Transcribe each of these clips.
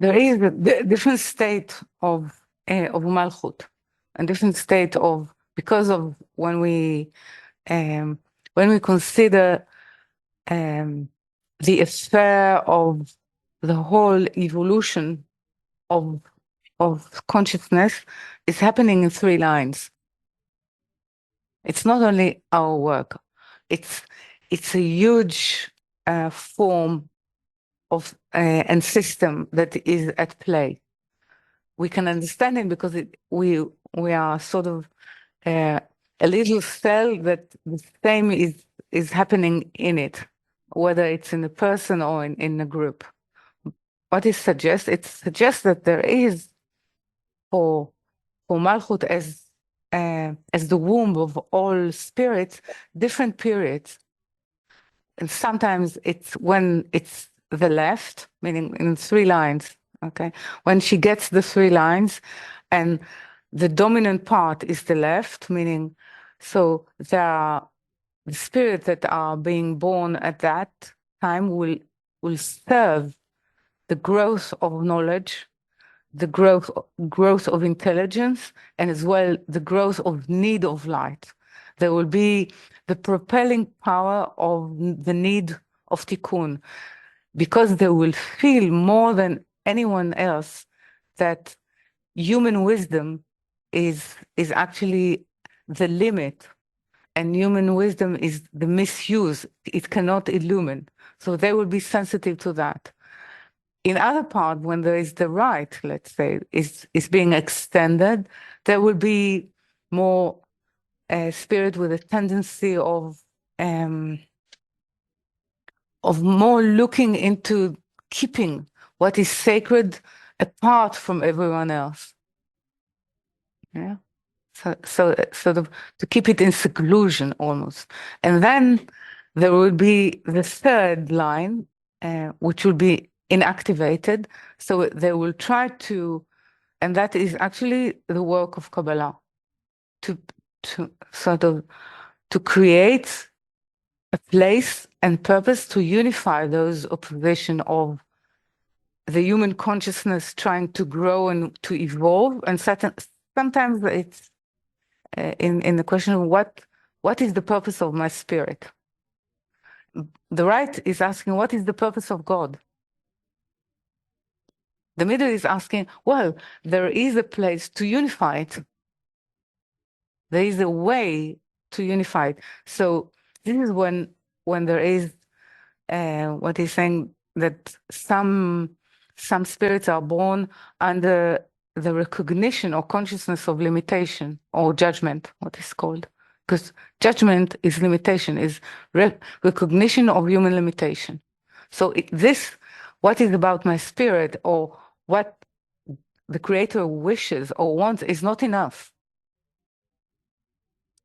there is a different state of Malchut, a different state of, because of when we consider the affair of the whole evolution of consciousness is happening in three lines. It's not only our work; it's a huge form of and system that is at play. We can understand it because we are sort of a little cell that the same is happening in it, whether it's in a person or in a group. What it suggests? It suggests that there is for Malchut as the womb of all spirits, different periods. And sometimes it's when it's the left, meaning in three lines, okay? When she gets the three lines and the dominant part is the left, meaning, so there are the spirits that are being born at that time will serve the growth of knowledge, the growth of intelligence, and as well the growth of need of light. There will be the propelling power of the need of tikkun, because they will feel more than anyone else that human wisdom is actually the limit, and human wisdom is the misuse. It cannot illumine. So they will be sensitive to that. In other part, when there is the right, let's say, is being extended, there will be more spirit with a tendency of more looking into keeping what is sacred apart from everyone else. Yeah. So sort of to keep it in seclusion almost. And then there will be the third line, which will be inactivated. So they will try to, and that is actually the work of Kabbalah, to sort of to create a place and purpose to unify those opposition of the human consciousness trying to grow and to evolve. And sometimes it's in the question of what is the purpose of my spirit? The right is asking, what is the purpose of God? The middle is asking, well, there is a place to unify it. There is a way to unify it. So this is when there is what he's saying, that some spirits are born under the recognition or consciousness of limitation or judgment, what is called. Because judgment is limitation, is recognition of human limitation. So what is about my spirit or what the Creator wishes or wants is not enough.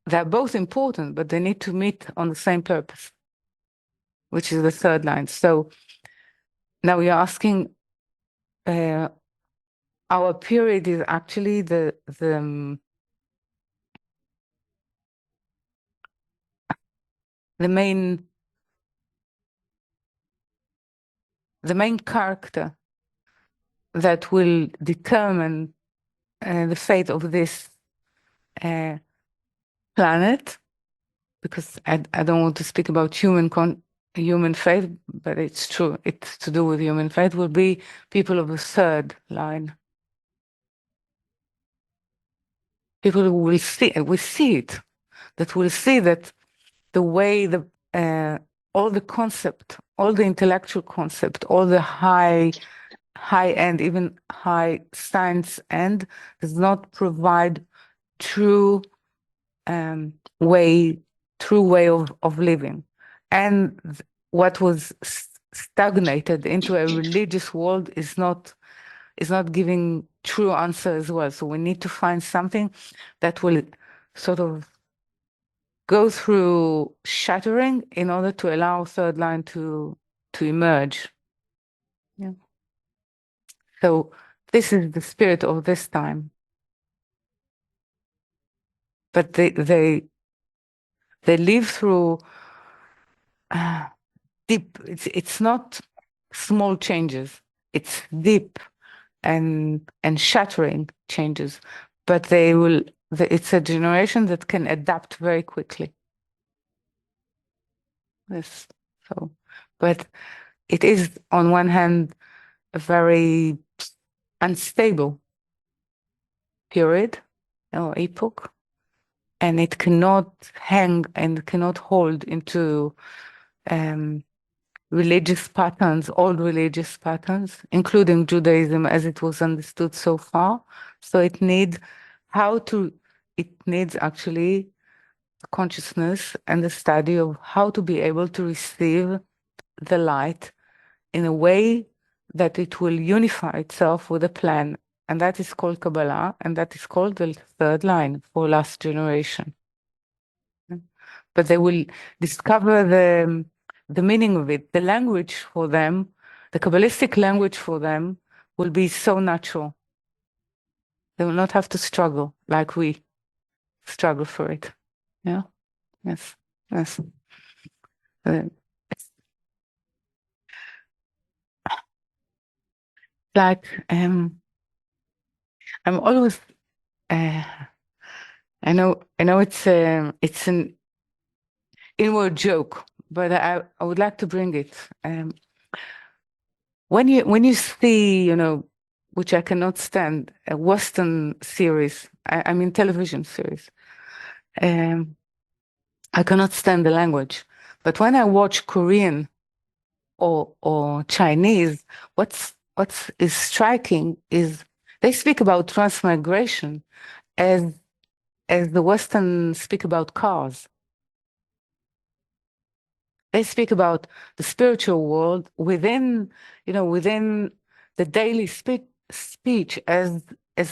They're both important, but they need to meet on the same purpose, which is the third line. So now you're asking, our period is actually the main character that will determine the fate of this planet, because I don't want to speak about human fate, but it's true. It's to do with human fate. Will be people of the third line. People who will see it, that will see that the way all the concept, all the intellectual concept, all the high end, even high science end, does not provide true way of living. And what was stagnated into a religious world is not giving true answer as well. So we need to find something that will sort of go through shattering in order to allow third line to emerge. Yeah. So this is the spirit of this time. But they live through deep. It's not small changes. It's deep and shattering changes, but they will. It's a generation that can adapt very quickly. Yes. So, but it is on one hand a very unstable period or epoch, and it cannot hang and cannot hold into um, religious patterns, old religious patterns, including Judaism as it was understood so far. So how to, it needs actually consciousness and the study of how to be able to receive the light in a way that it will unify itself with a plan. And that is called Kabbalah, and that is called the third line for last generation. But they will discover the meaning of it. The language for them, the Kabbalistic language for them, will be so natural. They will not have to struggle like we struggle for it. Yeah. Yes. Yes. It's like I'm always. Uh, I know it's an inward joke, but I would like to bring it. When you see, which I cannot stand, a Western series, I mean television series, um, I cannot stand the language. But when I watch Korean or Chinese, what's is striking is they speak about transmigration as as the Western speak about cars. They speak about the spiritual world within the daily speech as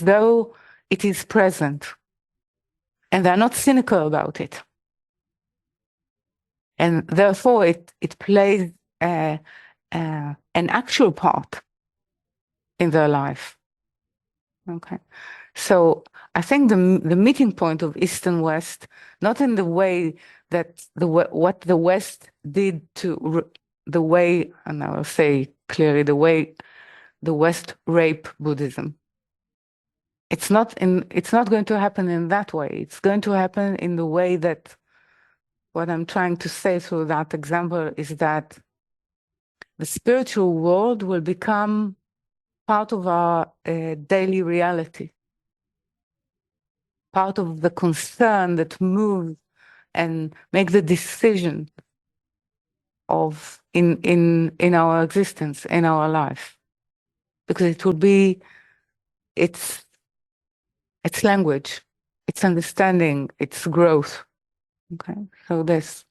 though it is present, and they're not cynical about it, and therefore it plays an actual part in their life. Okay, so I think the meeting point of East and West, not in the way that what the West did to the way, and I will say clearly the way the West rape Buddhism. It's not going to happen in that way. It's going to happen in the way that what I'm trying to say through that example is that the spiritual world will become part of our daily reality, part of the concern that moves and make the decision of in our existence, in our life, because it will be its language, its understanding, its growth. Okay, so this.